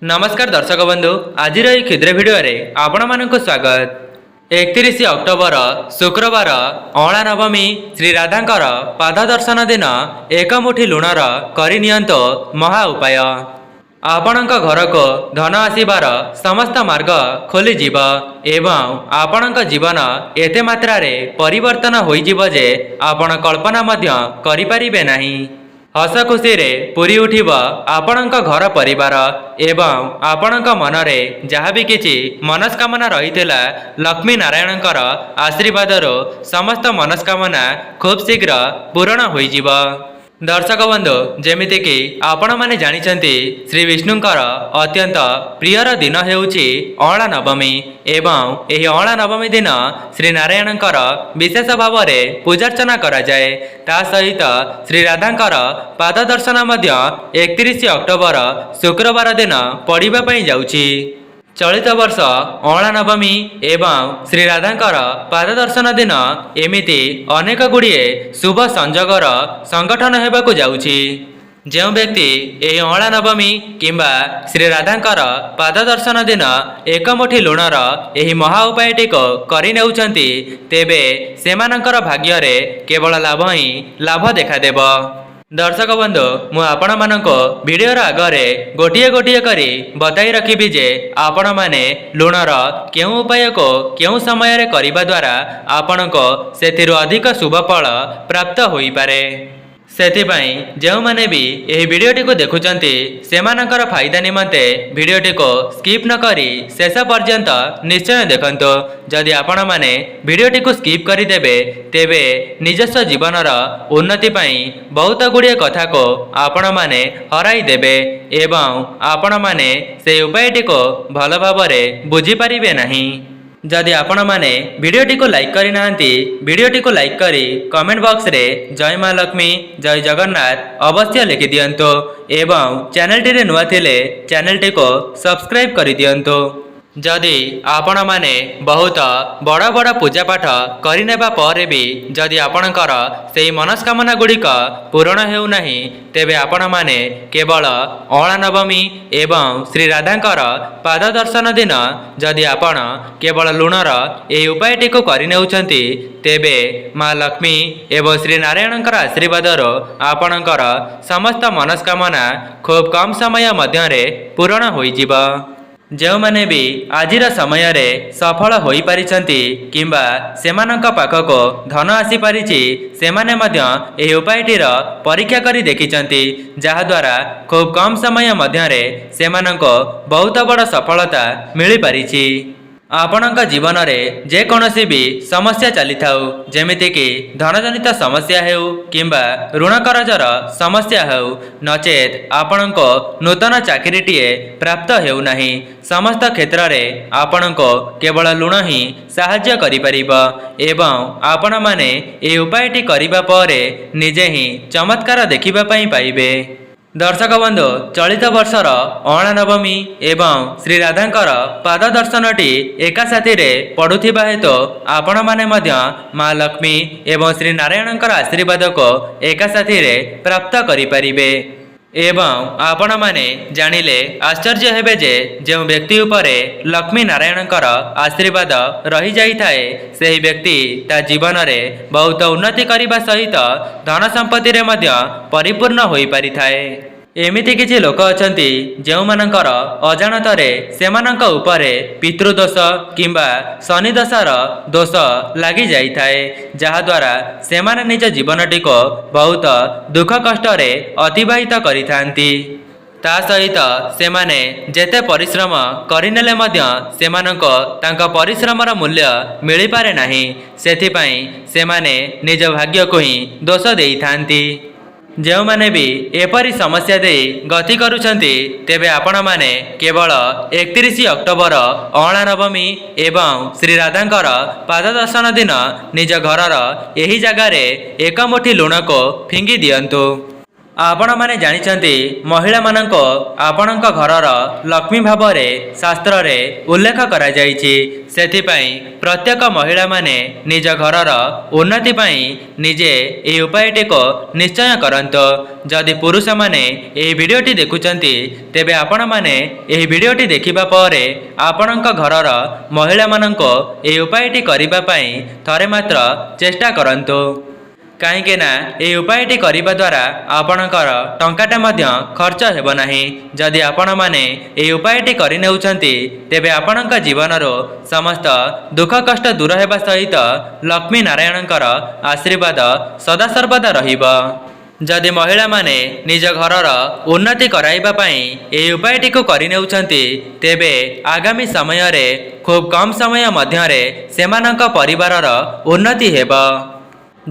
नमस्कार दर्शक बंधु आज क्षुद्र भिडियो आपण मानक स्वागत। 31 अक्टोबर शुक्रवार अँला नवमी श्री राधांकर पाद दर्शन दिन एक मुठी लुणर करनियंतो महा उपाय। आपणक घर को धन आसीबार समस्त मार्ग खोली जीव एवं आपणक जीवन एते मात्रा रे परिवर्तन होई जीव जे आपण कल्पना मध्य करि परिबे नाही। हस खुशी रे पूरी उठिब आपणक घर परिवार एवं आपणक मनरे जहाँ भी किछि मनस्कामना रहितला लक्ष्मी नारायणकर आशीर्वादरो समस्त मनस्कामना खूब शीघ्र पूरण होई जीव। दर्शक बंधु जेमिति कि आपण माने जानिछंती श्री विष्णुंकर अत्यंत प्रियर दिन हेउछि अँला नवमी एवं एही अँला नवमी दिन श्री नारायणकर विशेष भाव में पूजार्चना करा जाए। ता सहित श्री राधांकर पाद दर्शन मध्य 31 अक्टोबर शुक्रवार दिन पड़िबा पई जाउछि। चलित वर्ष अँला नवमी एवं श्री राधांकर पाद दर्शन दिन एमिति अनेक गुड़िए शुभ संजोगर संगठन हेबाकु जाउछि। जो व्यक्ति एही अँला नवमी किंबा श्री राधांकर पाद दर्शन दिन एक मुठी लुणर एही महा उपायटी को करि नेउछंती तेबे सेमानंकर भाग्य रे केवल लाभ ही लाभ देखा देबो। दर्शक बंधु मु आपण मानको वीडियोर आगरे गोटिए गोटिए करी बताई रखिबी जे आपण माने लुणर केउ उपाय को केउ समय रे करिबा द्वारा आपनको सेथिरु अधिक शुभ फल प्राप्त होई पारे। सेथिपाई जो माने भी यही वीडियोटी को देखुचंती सेमानकर फायदा निमंते वीडियोटी को स्किप न करी शेष पर्यंत निश्चय देखंतो। जदि आपण माने वीडियोटी को स्किप करी देबे तेबे निजस्व जीवनर उन्नति पाई बहुत गुड़िए कथा को आपण माने हराई देबे एवं आपण माने से उपायटी को भल भावरे बुझी पारिबे नहीं। जदि आपण माने वीडियोटी को लाइक करि नांती वीडियोटी को लाइक करी कमेंट बॉक्स रे जय मां लक्ष्मी जय जगन्नाथ अवश्य लिखि दियंतो एवं चैनल टी रे नुआ थिले चैनल टी को सब्सक्राइब करि दियंतो। जदि आपण माने बहुत बड़ बड़ पूजा पाठ करिनेबा परे भी जदि आपणकर सेही मनस्कामना गुड़िक पूरण हेउ नाही तेबे आपण माने केवल अँला नवमी एवं श्री राधांकर पाद दर्शन दिन जदि आपण केवल लुणर एही उपायटी को करि नेउछंती तेबे मां लक्ष्मी एवं श्री नारायणकर आशीर्वादर आपणकर समस्त मनस्कामना खूब कम समय मध्यरे पूरण होई जीव। जो माने भी आजिर समय रे सफल होई पारिछंती किंबा सेमानंक पाखको धन आसी पारिछि सेमाने मध्य एही उपायटीर परीक्षा करी देखिछंती जहा द्वारा खूब कम समय मध्यरे सेमानंको बहुत बड़ सफलता मिली पारिछि। आपणक जीवन रे जे कोनोसी भी समस्या चली थाउ जेमिति कि धनजनित समस्या हेउ किंबा ऋण करजर समस्या हेउ नचेत आपणको नूतन चाकरीटीए प्राप्त हेउ नाही समस्त क्षेत्र रे आपणको केवल लुण ही साहाय्य करि परिबो एवं आपण माने ए उपायटी करिबा परे निजे ही चमत्कार देखिबा पई पाइबे। दर्शक बंधु चलित वर्षर अँला नवमी एवं श्री राधांकर पाद दर्शनटी एका साथी रे पड़ुथिबा हेतु आपण माने मध्य मां लक्ष्मी एवं श्री नारायणकर आशीर्वाद को एका साथी रे प्राप्त करि परिबे एवं आपण माने जानिले आश्चर्य हेबे जे जो व्यक्ति उपरे लक्ष्मी नारायणकर आशीर्वाद रही जाई थाए सेही व्यक्ति ता जीवन रे बहुत उन्नति करिबा सहित धन संपत्ति रे मध्य परिपूर्ण होई पारि थाए। एमिति किछि लोक अछंती जो मानकर अजाणतरे सेमानंक उपरे पितृदोष किंबा शनि दशार दोष लागि जाई थाए जहा द्वारा सेमाने निज जीवनटी को बहुत दुख कष्ट रे अतिबाहित करिथांती। ता सहित सेमाने जेते परिश्रम करिनेले मध्य सेमानंको तांका परिश्रमर मूल्य मिली पारे नाही सेथिपाई सेमाने निज भाग्य को ही दोष देइथांती। जो माने भी एपरी समस्या दे गति करुछंती तेबे आपण माने केवल 31 अक्टोबर अँला नवमी एवं श्री राधांकर पाद दर्शन दिन निज घरर एही जगार एक मुठी लुण को फिंगी दियंतु। ଆପଣମାନେ ଜାଣିଛନ୍ତି ମହିଳାମାନଙ୍କୁ ଆପଣଙ୍କ ଘରର ଲକ୍ଷ୍ମୀ ଭାବରେ ଶାସ୍ତ୍ରରେ ଉଲ୍ଲେଖ କରାଯାଇଛି। ସେଥିପାଇଁ ପ୍ରତ୍ୟେକ ମହିଳାମାନେ ନିଜ ଘରର ଉନ୍ନତି ପାଇଁ ନିଜେ ଏହି ଉପାୟଟିକୁ ନିଶ୍ଚୟ କରନ୍ତୁ। ଯଦି ପୁରୁଷମାନେ ଏହି ଭିଡ଼ିଓଟି ଦେଖୁଛନ୍ତି ତେବେ ଆପଣମାନେ ଏହି ଭିଡ଼ିଓଟି ଦେଖିବା ପରେ ଆପଣଙ୍କ ଘରର ମହିଳାମାନଙ୍କୁ ଏହି ଉପାୟଟି କରିବା ପାଇଁ ଥରେ ମାତ୍ର ଚେଷ୍ଟା କରନ୍ତୁ। କାହିଁକି ନା ଏହି ଉପାୟଟି କରିବା ଦ୍ୱାରା ଆପଣଙ୍କର ଟଙ୍କାଟା ମଧ୍ୟ ଖର୍ଚ୍ଚ ହେବ ନାହିଁ। ଯଦି ଆପଣମାନେ ଏହି ଉପାୟଟି କରିନେଉଛନ୍ତି ତେବେ ଆପଣଙ୍କ ଜୀବନରୁ ସମସ୍ତ ଦୁଃଖ କଷ୍ଟ ଦୂର ହେବା ସହିତ ଲକ୍ଷ୍ମୀ ନାରାୟଣଙ୍କର ଆଶୀର୍ବାଦ ସଦାସର୍ବଦା ରହିବ। ଯଦି ମହିଳାମାନେ ନିଜ ଘରର ଉନ୍ନତି କରାଇବା ପାଇଁ ଏହି ଉପାୟଟିକୁ କରିନେଉଛନ୍ତି ତେବେ ଆଗାମୀ ସମୟରେ ଖୁବ୍ କମ୍ ସମୟ ମଧ୍ୟରେ ସେମାନଙ୍କ ପରିବାରର ଉନ୍ନତି ହେବ।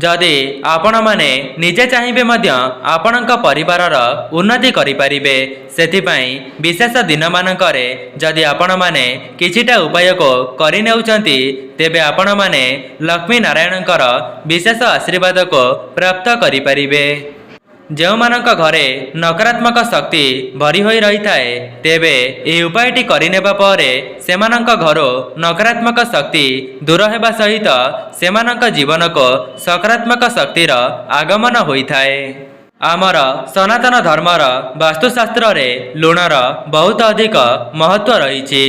ଯଦି ଆପଣମାନେ ନିଜେ ଚାହିଁବେ ମଧ୍ୟ ଆପଣଙ୍କ ପରିବାରର ଉନ୍ନତି କରିପାରିବେ। ସେଥିପାଇଁ ବିଶେଷ ଦିନମାନଙ୍କରେ ଯଦି ଆପଣମାନେ କିଛିଟା ଉପାୟକୁ କରିନେଉଛନ୍ତି ତେବେ ଆପଣମାନେ ଲକ୍ଷ୍ମୀ ନାରାୟଣଙ୍କର ବିଶେଷ ଆଶୀର୍ବାଦକୁ ପ୍ରାପ୍ତ କରିପାରିବେ। ଯେଉଁମାନଙ୍କ ଘରେ ନକାରାତ୍ମକ ଶକ୍ତି ଭରି ହୋଇ ରହିଥାଏ ତେବେ ଏହି ଉପାୟଟି କରିନେବା ପରେ ସେମାନଙ୍କ ଘରୁ ନକାରାତ୍ମକ ଶକ୍ତି ଦୂର ହେବା ସହିତ ସେମାନଙ୍କ ଜୀବନକୁ ସକାରାତ୍ମକ ଶକ୍ତିର ଆଗମନ ହୋଇଥାଏ। ଆମର ସନାତନ ଧର୍ମର ବାସ୍ତୁଶାସ୍ତ୍ରରେ ଲୁଣର ବହୁତ ଅଧିକ ମହତ୍ତ୍ୱ ରହିଛି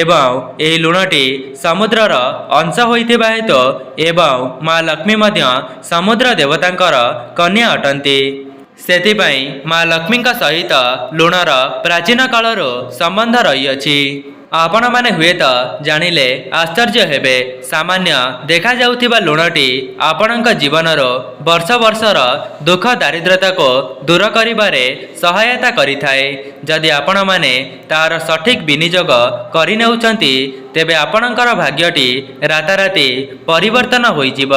ଏବଂ ଏହି ଲୁଣଟି ସମୁଦ୍ରର ଅଂଶ ହୋଇଥିବା ହେତୁ ଏବଂ ମା ଲକ୍ଷ୍ମୀ ମଧ୍ୟ ସମୁଦ୍ର ଦେବତାଙ୍କର କନ୍ୟା ଅଟନ୍ତି। ସେଥିପାଇଁ ମା ଲକ୍ଷ୍ମୀଙ୍କ ସହିତ ଲୁଣର ପ୍ରାଚୀନ କାଳରୁ ସମ୍ବନ୍ଧ ରହିଅଛି। ଆପଣମାନେ ହୁଏତ ଜାଣିଲେ ଆଶ୍ଚର୍ଯ୍ୟ ହେବେ, ସାମାନ୍ୟ ଦେଖାଯାଉଥିବା ଲୁଣଟି ଆପଣଙ୍କ ଜୀବନରୁ ବର୍ଷ ବର୍ଷର ଦୁଃଖ ଦାରିଦ୍ର୍ୟତାକୁ ଦୂର କରିବାରେ ସହାୟତା କରିଥାଏ। ଯଦି ଆପଣମାନେ ତାହାର ସଠିକ୍ ବିନିଯୋଗ କରିନେଉଛନ୍ତି ତେବେ ଆପଣଙ୍କର ଭାଗ୍ୟଟି ରାତାରାତି ପରିବର୍ତ୍ତନ ହୋଇଯିବ।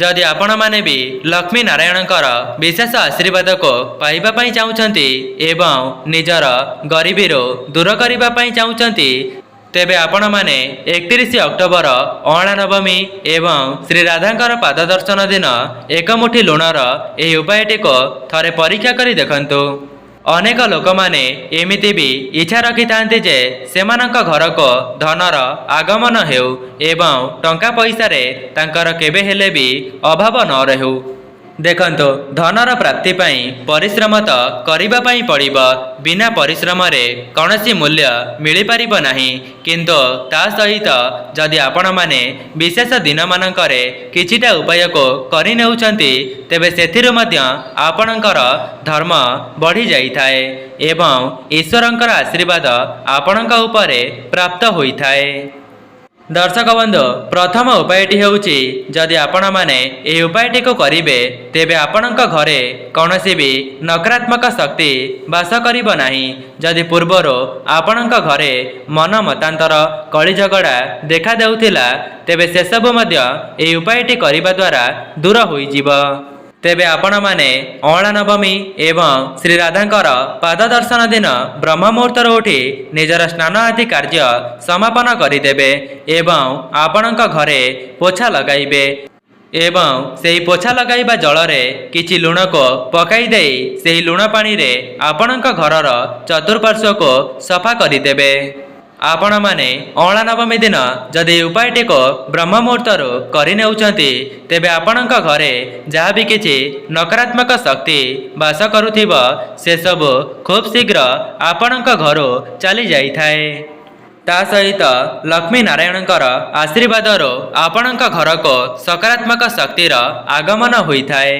ଯଦି ଆପଣମାନେ ବି ଲକ୍ଷ୍ମୀ ନାରାୟଣଙ୍କର ବିଶେଷ ଆଶୀର୍ବାଦକୁ ପାଇବା ପାଇଁ ଚାହୁଁଛନ୍ତି ଏବଂ ନିଜର ଗରିବୀରୁ ଦୂର କରିବା ପାଇଁ ଚାହୁଁଛନ୍ତି ତେବେ ଆପଣମାନେ 31 ଅକ୍ଟୋବର ଅଁଳା ନବମୀ ଏବଂ ଶ୍ରୀ ରାଧାଙ୍କର ପାଦ ଦର୍ଶନ ଦିନ ଏକ ମୁଠି ଲୁଣର ଏହି ଉପାୟଟିକୁ ଥରେ ପରୀକ୍ଷା କରି ଦେଖନ୍ତୁ। ଅନେକ ଲୋକମାନେ ଏମିତି ବି ଇଚ୍ଛା ରଖିଥାନ୍ତି ଯେ ସେମାନଙ୍କ ଘରକୁ ଧନର ଆଗମନ ହେଉ ଏବଂ ଟଙ୍କା ପଇସାରେ ତାଙ୍କର କେବେ ହେଲେ ବି ଅଭାବ ନ ରହୁ। ଦେଖନ୍ତୁ, ଧନର ପ୍ରାପ୍ତି ପାଇଁ ପରିଶ୍ରମ ତ କରିବା ପାଇଁ ପଡ଼ିବ। ବିନା ପରିଶ୍ରମରେ କୌଣସି ମୂଲ୍ୟ ମିଳିପାରିବ ନାହିଁ। କିନ୍ତୁ ତା ସହିତ ଯଦି ଆପଣମାନେ ବିଶେଷ ଦିନମାନଙ୍କରେ କିଛିଟା ଉପାୟକୁ କରିନେଉଛନ୍ତି ତେବେ ସେଥିରୁ ମଧ୍ୟ ଆପଣଙ୍କର ଧର୍ମ ବଢ଼ିଯାଇଥାଏ ଏବଂ ଈଶ୍ୱରଙ୍କର ଆଶୀର୍ବାଦ ଆପଣଙ୍କ ଉପରେ ପ୍ରାପ୍ତ ହୋଇଥାଏ। ଦର୍ଶକ ବନ୍ଧୁ, ପ୍ରଥମ ଉପାୟଟି ହେଉଛି ଯଦି ଆପଣମାନେ ଏହି ଉପାୟଟିକୁ କରିବେ ତେବେ ଆପଣଙ୍କ ଘରେ କୌଣସି ବି ନକାରାତ୍ମକ ଶକ୍ତି ବାସ କରିବ ନାହିଁ। ଯଦି ପୂର୍ବରୁ ଆପଣଙ୍କ ଘରେ ମନ ମତାନ୍ତର କଳି ଝଗଡ଼ା ଦେଖାଦେଉଥିଲା ତେବେ ସେସବୁ ମଧ୍ୟ ଏହି ଉପାୟଟି କରିବା ଦ୍ୱାରା ଦୂର ହୋଇଯିବ। ତେବେ ଆପଣମାନେ ଅଁଳା ନବମୀ ଏବଂ ଶ୍ରୀ ରାଧାଙ୍କର ପାଦ ଦର୍ଶନ ଦିନ ବ୍ରହ୍ମ ମୁହୂର୍ତ୍ତରୁ ଉଠି ନିଜର ସ୍ନାନ ଆଦି କାର୍ଯ୍ୟ ସମାପନ କରିଦେବେ ଏବଂ ଆପଣଙ୍କ ଘରେ ପୋଛା ଲଗାଇବେ ଏବଂ ସେହି ପୋଛା ଲଗାଇବା ଜଳରେ କିଛି ଲୁଣକୁ ପକାଇ ଦେଇ ସେହି ଲୁଣ ପାଣିରେ ଆପଣଙ୍କ ଘରର ଚତୁଃପାର୍ଶ୍ୱକୁ ସଫା କରିଦେବେ। ଆପଣମାନେ ଅଁଳା ନବମୀ ଦିନ ଯଦି ଏହି ଉପାୟଟିକୁ ବ୍ରହ୍ମ ମୁହୂର୍ତ୍ତରୁ କରିନେଉଛନ୍ତି ତେବେ ଆପଣଙ୍କ ଘରେ ଯାହା ବି କିଛି ନକାରାତ୍ମକ ଶକ୍ତି ବାସ କରୁଥିବ ସେସବୁ ଖୁବ୍ ଶୀଘ୍ର ଆପଣଙ୍କ ଘରୁ ଚାଲି ଯାଇଥାଏ। ତା ସହିତ ଲକ୍ଷ୍ମୀ ନାରାୟଣଙ୍କର ଆଶୀର୍ବାଦରୁ ଆପଣଙ୍କ ଘରକୁ ସକାରାତ୍ମକ ଶକ୍ତିର ଆଗମନ ହୋଇଥାଏ।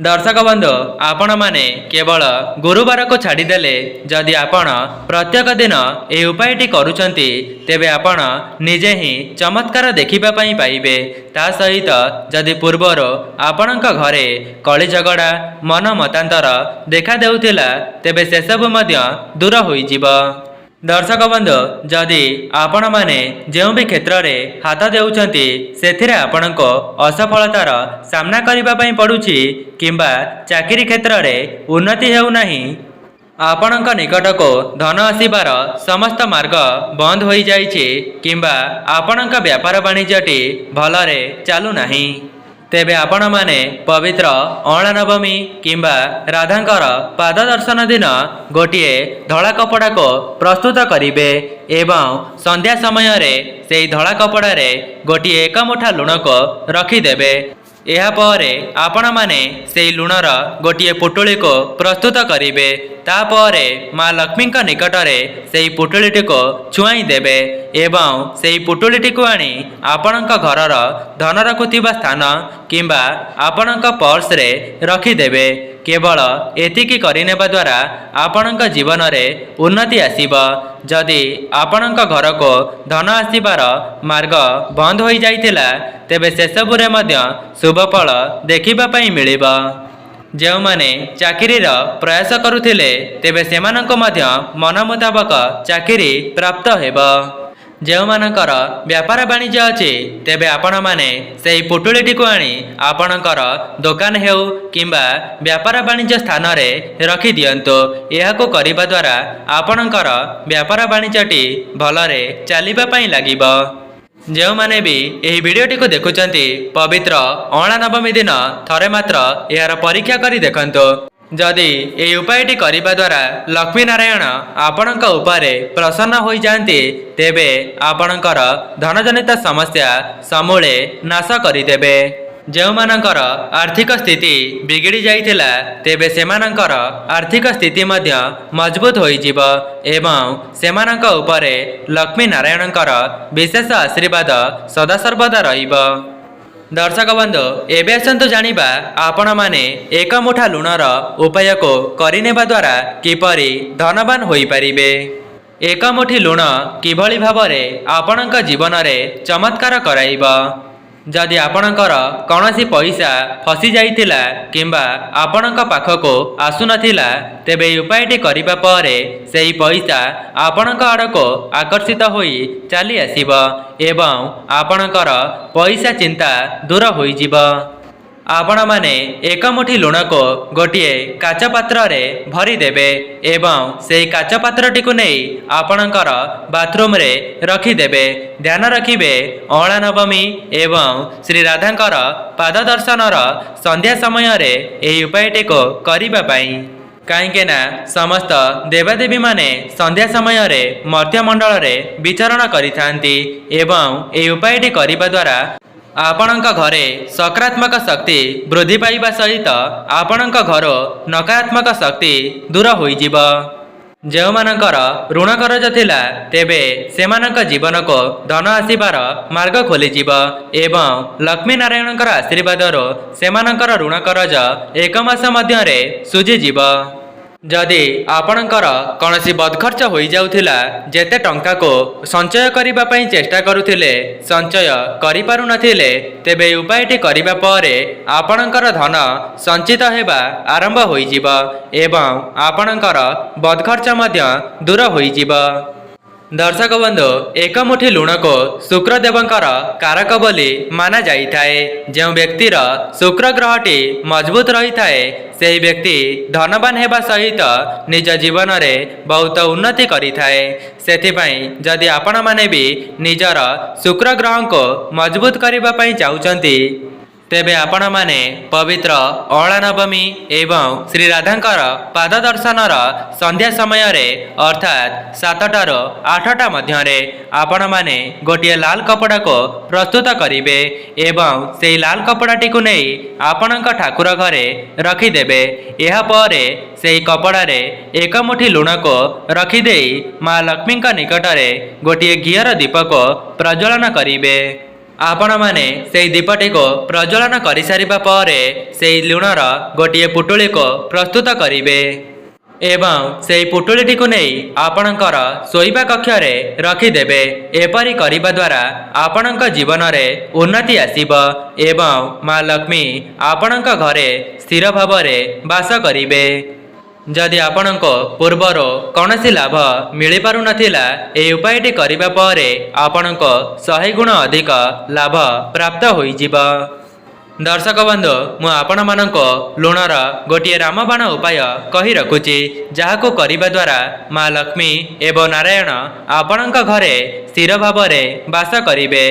ଦର୍ଶକ ବନ୍ଧୁ, ଆପଣମାନେ କେବଳ ଗୁରୁବାରକୁ ଛାଡ଼ିଦେଲେ ଯଦି ଆପଣ ପ୍ରତ୍ୟେକ ଦିନ ଏହି ଉପାୟଟି କରୁଛନ୍ତି ତେବେ ଆପଣ ନିଜେ ହିଁ ଚମତ୍କାର ଦେଖିବା ପାଇଁ ପାଇବେ। ତା ସହିତ ଯଦି ପୂର୍ବରୁ ଆପଣଙ୍କ ଘରେ କଳି ଝଗଡ଼ା ମନ ମତାନ୍ତର ଦେଖାଦେଉଥିଲା ତେବେ ସେସବୁ ମଧ୍ୟ ଦୂର ହୋଇଯିବ। ଦର୍ଶକ ବନ୍ଧୁ, ଯଦି ଆପଣମାନେ ଯେଉଁ ବି କ୍ଷେତ୍ରରେ ହାତ ଦେଉଛନ୍ତି ସେଥିରେ ଆପଣଙ୍କୁ ଅସଫଳତାର ସାମ୍ନା କରିବା ପାଇଁ ପଡ଼ୁଛି କିମ୍ବା ଚାକିରି କ୍ଷେତ୍ରରେ ଉନ୍ନତି ହେଉନାହିଁ, ଆପଣଙ୍କ ନିକଟକୁ ଧନ ଆସିବାର ସମସ୍ତ ମାର୍ଗ ବନ୍ଦ ହୋଇଯାଇଛି କିମ୍ବା ଆପଣଙ୍କ ବ୍ୟାପାର ବାଣିଜ୍ୟଟି ଭଲରେ ଚାଲୁନାହିଁ, ତେବେ ଆପଣମାନେ ପବିତ୍ର ଅଁଳା ନବମୀ କିମ୍ବା ରାଧାଙ୍କର ପାଦ ଦର୍ଶନ ଦିନ ଗୋଟିଏ ଧଳା କପଡ଼ାକୁ ପ୍ରସ୍ତୁତ କରିବେ ଏବଂ ସନ୍ଧ୍ୟା ସମୟରେ ସେହି ଧଳା କପଡ଼ାରେ ଗୋଟିଏ 1 ମୁଠା ଲୁଣକୁ ରଖିଦେବେ। ଏହାପରେ ଆପଣମାନେ ସେହି ଲୁଣର ଗୋଟିଏ ପୁଟୁଳିକୁ ପ୍ରସ୍ତୁତ କରିବେ। ତାପରେ ମା ଲକ୍ଷ୍ମୀଙ୍କ ନିକଟରେ ସେହି ପୁଟୁଳିଟିକୁ ଛୁଆଇଁ ଦେବେ ଏବଂ ସେହି ପୁଟୁଳିଟିକୁ ଆଣି ଆପଣଙ୍କ ଘରର ଧନ ରଖୁଥିବା ସ୍ଥାନ କିମ୍ବା ଆପଣଙ୍କ ପର୍ସରେ ରଖିଦେବେ। କେବଳ ଏତିକି କରିନେବା ଦ୍ୱାରା ଆପଣଙ୍କ ଜୀବନରେ ଉନ୍ନତି ଆସିବ। ଯଦି ଆପଣଙ୍କ ଘରକୁ ଧନ ଆସିବାର ମାର୍ଗ ବନ୍ଦ ହୋଇଯାଇଥିଲା ତେବେ ସେସବୁରେ ମଧ୍ୟ ଶୁଭଫଳ ଦେଖିବା ପାଇଁ ମିଳିବ। ଯେଉଁମାନେ ଚାକିରିର ପ୍ରୟାସ କରୁଥିଲେ ତେବେ ସେମାନଙ୍କୁ ମଧ୍ୟ ମନ ମୁତାବକ ଚାକିରି ପ୍ରାପ୍ତ ହେବ। ଯେଉଁମାନଙ୍କର ବ୍ୟାପାର ବାଣିଜ୍ୟ ଅଛି ତେବେ ଆପଣମାନେ ସେହି ପୁଟୁଳିଟିକୁ ଆଣି ଆପଣଙ୍କର ଦୋକାନ ହେଉ କିମ୍ବା ବ୍ୟାପାର ବାଣିଜ୍ୟ ସ୍ଥାନରେ ରଖିଦିଅନ୍ତୁ। ଏହାକୁ କରିବା ଦ୍ୱାରା ଆପଣଙ୍କର ବ୍ୟାପାର ବାଣିଜ୍ୟଟି ଭଲରେ ଚାଲିବା ପାଇଁ ଲାଗିବ। ଯେଉଁମାନେ ବି ଏହି ଭିଡ଼ିଓଟିକୁ ଦେଖୁଛନ୍ତି ପବିତ୍ର ଅଁଳା ନବମୀ ଦିନ ଥରେ ମାତ୍ର ଏହାର ପରୀକ୍ଷା କରି ଦେଖନ୍ତୁ। ଯଦି ଏହି ଉପାୟଟି କରିବା ଦ୍ୱାରା ଲକ୍ଷ୍ମୀ ନାରାୟଣ ଆପଣଙ୍କ ଉପରେ ପ୍ରସନ୍ନ ହୋଇଯାଆନ୍ତି ତେବେ ଆପଣଙ୍କର ଧନଜନିତ ସମସ୍ୟା ସମୂଳେ ନାଶ କରିଦେବେ। ଯେଉଁମାନଙ୍କର ଆର୍ଥିକ ସ୍ଥିତି ବିଗିଡ଼ି ଯାଇଥିଲା ତେବେ ସେମାନଙ୍କର ଆର୍ଥିକ ସ୍ଥିତି ମଧ୍ୟ ମଜବୁତ ହୋଇଯିବ ଏବଂ ସେମାନଙ୍କ ଉପରେ ଲକ୍ଷ୍ମୀ ନାରାୟଣଙ୍କର ବିଶେଷ ଆଶୀର୍ବାଦ ସଦାସର୍ବଦା ରହିବ। ଦର୍ଶକ ବନ୍ଧୁ, ଏବେ ଆସନ୍ତୁ ଜାଣିବା ଆପଣମାନେ 1 ମୁଠା ଲୁଣର ଉପାୟକୁ କରିନେବା ଦ୍ୱାରା କିପରି ଧନବାନ ହୋଇପାରିବେ। 1 ମୁଠି ଲୁଣ କିଭଳି ଭାବରେ ଆପଣଙ୍କ ଜୀବନରେ ଚମତ୍କାର କରାଇବ। ଯଦି ଆପଣଙ୍କର କୌଣସି ପଇସା ଫସି ଯାଇଥିଲା କିମ୍ବା ଆପଣଙ୍କ ପାଖକୁ ଆସୁନଥିଲା ତେବେ ଏହି ଉପାୟଟି କରିବା ପରେ ସେହି ପଇସା ଆପଣଙ୍କ ଆଡ଼କୁ ଆକର୍ଷିତ ହୋଇ ଚାଲି ଆସିବ ଏବଂ ଆପଣଙ୍କର ପଇସା ଚିନ୍ତା ଦୂର ହୋଇଯିବ। ଆପଣମାନେ 1 ମୁଠି ଲୁଣକୁ ଗୋଟିଏ କାଚ ପାତ୍ରରେ ଭରିଦେବେ ଏବଂ ସେହି କାଚ ପାତ୍ରଟିକୁ ନେଇ ଆପଣଙ୍କର ବାଥରୁମରେ ରଖିଦେବେ। ଧ୍ୟାନ ରଖିବେ ଅଁଳା ନବମୀ ଏବଂ ଶ୍ରୀ ରାଧାଙ୍କର ପାଦ ଦର୍ଶନର ସନ୍ଧ୍ୟା ସମୟରେ ଏହି ଉପାୟଟିକୁ କରିବା ପାଇଁ। କାହିଁକି ନା ସମସ୍ତ ଦେବାଦେବୀମାନେ ସନ୍ଧ୍ୟା ସମୟରେ ମର୍ତ୍ତ୍ୟମଣ୍ଡଳରେ ବିଚରଣ କରିଥାନ୍ତି ଏବଂ ଏହି ଉପାୟଟି କରିବା ଦ୍ୱାରା ଆପଣଙ୍କ ଘରେ ସକାରାତ୍ମକ ଶକ୍ତି ବୃଦ୍ଧି ପାଇବା ସହିତ ଆପଣଙ୍କ ଘର ନକାରାତ୍ମକ ଶକ୍ତି ଦୂର ହୋଇଯିବ। ଯେଉଁମାନଙ୍କର ଋଣ କରଜ ଥିଲା ତେବେ ସେମାନଙ୍କ ଜୀବନକୁ ଧନ ଆସିବାର ମାର୍ଗ ଖୋଲିଯିବ ଏବଂ ଲକ୍ଷ୍ମୀ ନାରାୟଣଙ୍କର ଆଶୀର୍ବାଦରୁ ସେମାନଙ୍କର ଋଣ କରଜ 1 ମାସ ମଧ୍ୟରେ ଶୁଝିଯିବ। ଯଦି ଆପଣଙ୍କର କୌଣସି ବଦଖର୍ଚ୍ଚ ହୋଇଯାଉଥିଲା, ଯେତେ ଟଙ୍କାକୁ ସଞ୍ଚୟ କରିବା ପାଇଁ ଚେଷ୍ଟା କରୁଥିଲେ ସଞ୍ଚୟ କରିପାରୁନଥିଲେ ତେବେ ଏହି ଉପାୟଟି କରିବା ପରେ ଆପଣଙ୍କର ଧନ ସଞ୍ଚିତ ହେବା ଆରମ୍ଭ ହୋଇଯିବ ଏବଂ ଆପଣଙ୍କର ବଦଖର୍ଚ୍ଚ ମଧ୍ୟ ଦୂର ହୋଇଯିବ। ଦର୍ଶକ ବନ୍ଧୁ, 1 ମୁଠି ଲୁଣକୁ ଶୁକ୍ରଦେବଙ୍କର କାରକ ବୋଲି ମାନା ଯାଇଥାଏ। ଯେଉଁ ବ୍ୟକ୍ତିର ଶୁକ୍ର ଗ୍ରହଟି ମଜବୁତ ରହିଥାଏ ସେହି ବ୍ୟକ୍ତି ଧନବାନ ହେବା ସହିତ ନିଜ ଜୀବନରେ ବହୁତ ଉନ୍ନତି କରିଥାଏ। ସେଥିପାଇଁ ଯଦି ଆପଣମାନେ ବି ନିଜର ଶୁକ୍ର ଗ୍ରହଙ୍କୁ ମଜବୁତ କରିବା ପାଇଁ ଚାହୁଁଛନ୍ତି ତେବେ ଆପଣମାନେ ପବିତ୍ର ଅଁଳା ନବମୀ ଏବଂ ଶ୍ରୀ ରାଧାଙ୍କର ପାଦ ଦର୍ଶନର ସନ୍ଧ୍ୟା ସମୟରେ ଅର୍ଥାତ୍ 7ଟାରୁ 8ଟା ମଧ୍ୟରେ ଆପଣମାନେ ଗୋଟିଏ ଲାଲ କପଡ଼ାକୁ ପ୍ରସ୍ତୁତ କରିବେ ଏବଂ ସେହି ଲାଲ କପଡ଼ାଟିକୁ ନେଇ ଆପଣଙ୍କ ଠାକୁର ଘରେ ରଖିଦେବେ। ଏହାପରେ ସେହି କପଡ଼ାରେ 1 ମୁଠି ଲୁଣକୁ ରଖିଦେଇ ମା ଲକ୍ଷ୍ମୀଙ୍କ ନିକଟରେ ଗୋଟିଏ ଘିଅର ଦୀପକୁ ପ୍ରଜ୍ୱଳନ କରିବେ। ଆପଣମାନେ ସେହି ଦୀପଟିକୁ ପ୍ରଜ୍ୱଳନ କରିସାରିବା ପରେ ସେହି ଲୁଣର ଗୋଟିଏ ପୁଟୁଳିକୁ ପ୍ରସ୍ତୁତ କରିବେ ଏବଂ ସେହି ପୁଟୁଳିଟିକୁ ନେଇ ଆପଣଙ୍କର ଶୋଇବା କକ୍ଷରେ ରଖିଦେବେ। ଏପରି କରିବା ଦ୍ୱାରା ଆପଣଙ୍କ ଜୀବନରେ ଉନ୍ନତି ଆସିବ ଏବଂ ମା ଲକ୍ଷ୍ମୀ ଆପଣଙ୍କ ଘରେ ସ୍ଥିର ଭାବରେ ବାସ କରିବେ। ଯଦି ଆପଣଙ୍କୁ ପୂର୍ବରୁ କୌଣସି ଲାଭ ମିଳିପାରୁନଥିଲା ଏହି ଉପାୟଟି କରିବା ପରେ ଆପଣଙ୍କୁ 100 ଗୁଣ ଅଧିକ ଲାଭ ପ୍ରାପ୍ତ ହୋଇଯିବ। ଦର୍ଶକ ବନ୍ଧୁ, ମୁଁ ଆପଣମାନଙ୍କୁ ଲୁଣର ଗୋଟିଏ ରାମବାଣ ଉପାୟ କହି ରଖୁଛି, ଯାହାକୁ କରିବା ଦ୍ୱାରା ମା ଲକ୍ଷ୍ମୀ ଏବଂ ନାରାୟଣ ଆପଣଙ୍କ ଘରେ ସ୍ଥିର ଭାବରେ ବାସ କରିବେ।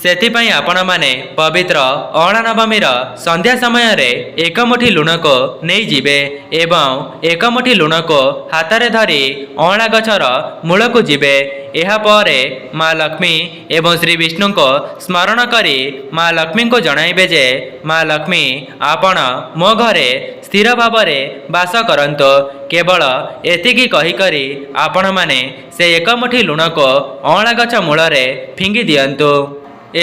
ସେଥିପାଇଁ ଆପଣମାନେ ପବିତ୍ର ଅଁଳା ନବମୀର ସନ୍ଧ୍ୟା ସମୟରେ ଏକ ମୁଠି ଲୁଣକୁ ନେଇଯିବେ ଏବଂ ଏକ ମୁଠି ଲୁଣକୁ ହାତରେ ଧରି ଅଁଳା ଗଛର ମୂଳକୁ ଯିବେ। ଏହାପରେ ମା ଲକ୍ଷ୍ମୀ ଏବଂ ଶ୍ରୀ ବିଷ୍ଣୁଙ୍କୁ ସ୍ମରଣ କରି ମା ଲକ୍ଷ୍ମୀଙ୍କୁ ଜଣାଇବେ ଯେ ମା ଲକ୍ଷ୍ମୀ ଆପଣ ମୋ ଘରେ ସ୍ଥିର ଭାବରେ ବାସ କରନ୍ତୁ। କେବଳ ଏତିକି କହିକରି ଆପଣମାନେ ସେ ଏକ ମୁଠି ଲୁଣକୁ ଅଁଳା ଗଛ ମୂଳରେ ଫିଙ୍ଗି ଦିଅନ୍ତୁ।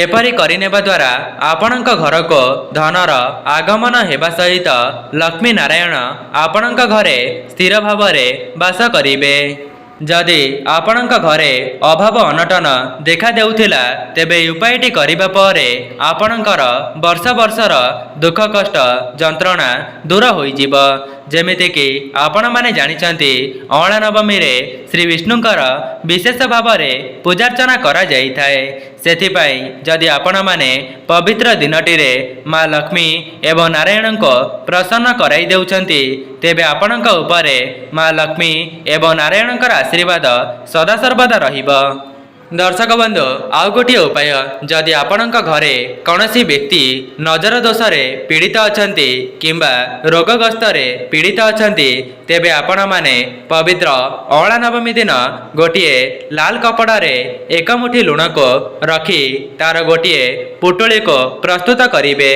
ଏପରି କରିନେବା ଦ୍ୱାରା ଆପଣଙ୍କ ଘରକୁ ଧନର ଆଗମନ ହେବା ସହିତ ଲକ୍ଷ୍ମୀ ନାରାୟଣ ଆପଣଙ୍କ ଘରେ ସ୍ଥିର ଭାବରେ ବାସ କରିବେ। ଯଦି ଆପଣଙ୍କ ଘରେ ଅଭାବ ଅନଟନ ଦେଖା ଦେଉଥିଲା ତେବେ ଏହି ଉପାୟଟି କରିବା ପରେ ଆପଣଙ୍କର ବର୍ଷ ବର୍ଷର ଦୁଃଖ କଷ୍ଟ ଯନ୍ତ୍ରଣା ଦୂର ହୋଇଯିବ। ଯେମିତିକି ଆପଣମାନେ ଜାଣିଛନ୍ତି ଅଁଳା ନବମୀରେ ଶ୍ରୀ ବିଷ୍ଣୁଙ୍କର ବିଶେଷ ଭାବରେ ପୂଜାର୍ଚ୍ଚନା କରାଯାଇଥାଏ। ସେଥିପାଇଁ ଯଦି ଆପଣମାନେ ପବିତ୍ର ଦିନଟିରେ ମା ଲକ୍ଷ୍ମୀ ଏବଂ ନାରାୟଣଙ୍କୁ ପ୍ରସନ୍ନ କରାଇ ଦେଉଛନ୍ତି ତେବେ ଆପଣଙ୍କ ଉପରେ ମା ଲକ୍ଷ୍ମୀ ଏବଂ ନାରାୟଣଙ୍କର ଆଶୀର୍ବାଦ ସଦାସର୍ବଦା ରହିବ। ଦର୍ଶକ ବନ୍ଧୁ, ଆଉ ଗୋଟିଏ ଉପାୟ, ଯଦି ଆପଣଙ୍କ ଘରେ କୌଣସି ବ୍ୟକ୍ତି ନଜର ଦୋଷରେ ପୀଡ଼ିତ ଅଛନ୍ତି କିମ୍ବା ରୋଗଗ୍ରସ୍ତରେ ପୀଡ଼ିତ ଅଛନ୍ତି ତେବେ ଆପଣମାନେ ପବିତ୍ର ଅଁଳା ନବମୀ ଦିନ ଗୋଟିଏ ଲାଲ କପଡ଼ାରେ ଏକ ମୁଠି ଲୁଣକୁ ରଖି ତାର ଗୋଟିଏ ପୁଟୁଳିକୁ ପ୍ରସ୍ତୁତ କରିବେ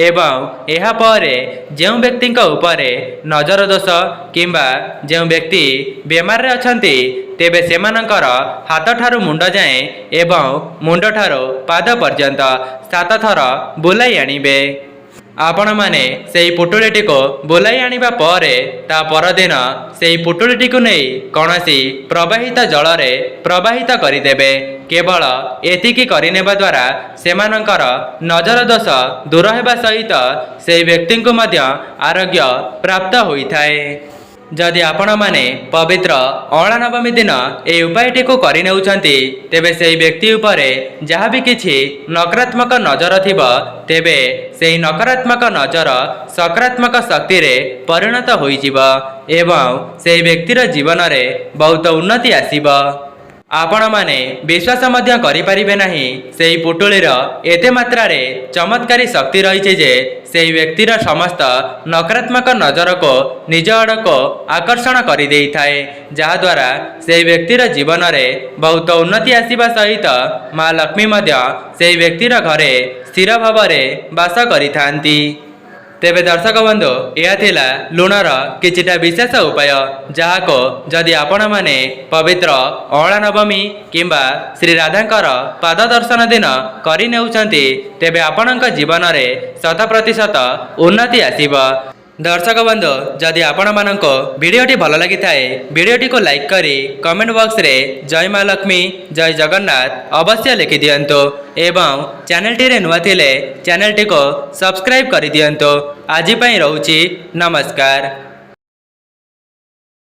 ଏବଂ ଏହାପରେ ଯେଉଁ ବ୍ୟକ୍ତିଙ୍କ ଉପରେ ନଜର ଦୋଷ କିମ୍ବା ଯେଉଁ ବ୍ୟକ୍ତି ବେମାରରେ ଅଛନ୍ତି ତେବେ ସେମାନଙ୍କର ହାତଠାରୁ ମୁଣ୍ଡ ଯାଏଁ ଏବଂ ମୁଣ୍ଡଠାରୁ ପାଦ ପର୍ଯ୍ୟନ୍ତ 7 ଥର ବୁଲାଇ ଆଣିବେ। ଆପଣମାନେ ସେହି ପୁଟୁଳିଟିକୁ ବୁଲାଇ ଆଣିବା ପରେ ତା ପରଦିନ ସେହି ପୁଟୁଳିଟିକୁ ନେଇ କୌଣସି ପ୍ରବାହିତ ଜଳରେ ପ୍ରବାହିତ କରିଦେବେ। କେବଳ ଏତିକି କରିନେବା ଦ୍ୱାରା ସେମାନଙ୍କର ନଜର ଦୋଷ ଦୂର ହେବା ସହିତ ସେହି ବ୍ୟକ୍ତିଙ୍କୁ ମଧ୍ୟ ଆରୋଗ୍ୟ ପ୍ରାପ୍ତ ହୋଇଥାଏ। ଯଦି ଆପଣମାନେ ପବିତ୍ର ଅଁଳା ନବମୀ ଦିନ ଏହି ଉପାୟଟିକୁ କରିନେଉଛନ୍ତି ତେବେ ସେହି ବ୍ୟକ୍ତି ଉପରେ ଯାହା ବି କିଛି ନକାରାତ୍ମକ ନଜର ଥିବ ତେବେ ସେହି ନକାରାତ୍ମକ ନଜର ସକାରାତ୍ମକ ଶକ୍ତିରେ ପରିଣତ ହୋଇଯିବ ଏବଂ ସେହି ବ୍ୟକ୍ତିର ଜୀବନରେ ବହୁତ ଉନ୍ନତି ଆସିବ। ଆପଣମାନେ ବିଶ୍ୱାସ ମଧ୍ୟ କରିପାରିବେ ନାହିଁ ସେହି ପୁଟୁଳିର ଏତେ ମାତ୍ରାରେ ଚମତ୍କାରୀ ଶକ୍ତି ରହିଛି ଯେ ସେହି ବ୍ୟକ୍ତିର ସମସ୍ତ ନକାରାତ୍ମକ ନଜରକୁ ନିଜ ଆଡ଼କୁ ଆକର୍ଷଣ କରିଦେଇଥାଏ, ଯାହାଦ୍ୱାରା ସେହି ବ୍ୟକ୍ତିର ଜୀବନରେ ବହୁତ ଉନ୍ନତି ଆସିବା ସହିତ ମା ଲକ୍ଷ୍ମୀ ମଧ୍ୟ ସେହି ବ୍ୟକ୍ତିର ଘରେ ସ୍ଥିର ଭାବରେ ବାସ କରିଥାନ୍ତି। ତେବେ ଦର୍ଶକ ବନ୍ଧୁ, ଏହା ଥିଲା ଲୁଣର କିଛିଟା ବିଶେଷ ଉପାୟ, ଯାହାକୁ ଯଦି ଆପଣମାନେ ପବିତ୍ର ଅଁଳା ନବମୀ କିମ୍ବା ଶ୍ରୀ ରାଧାଙ୍କର ପାଦ ଦର୍ଶନ ଦିନ କରିନେଉଛନ୍ତି ତେବେ ଆପଣଙ୍କ ଜୀବନରେ 100% ଉନ୍ନତି ଆସିବ। ଦର୍ଶକ ବନ୍ଧୁ, ଯଦି ଆପଣମାନଙ୍କୁ ଭିଡ଼ିଓଟି ଭଲ ଲାଗିଥାଏ ଭିଡ଼ିଓଟିକୁ ଲାଇକ୍ କରି କମେଣ୍ଟ ବକ୍ସରେ ଜୟ ମା ଲକ୍ଷ୍ମୀ ଜୟ ଜଗନ୍ନାଥ ଅବଶ୍ୟ ଲେଖିଦିଅନ୍ତୁ ଏବଂ ଚ୍ୟାନେଲଟିରେ ନୂଆ ଥିଲେ ଚ୍ୟାନେଲଟିକୁ ସବସ୍କ୍ରାଇବ୍ କରିଦିଅନ୍ତୁ। ଆଜି ପାଇଁ ରହୁଛି, ନମସ୍କାର।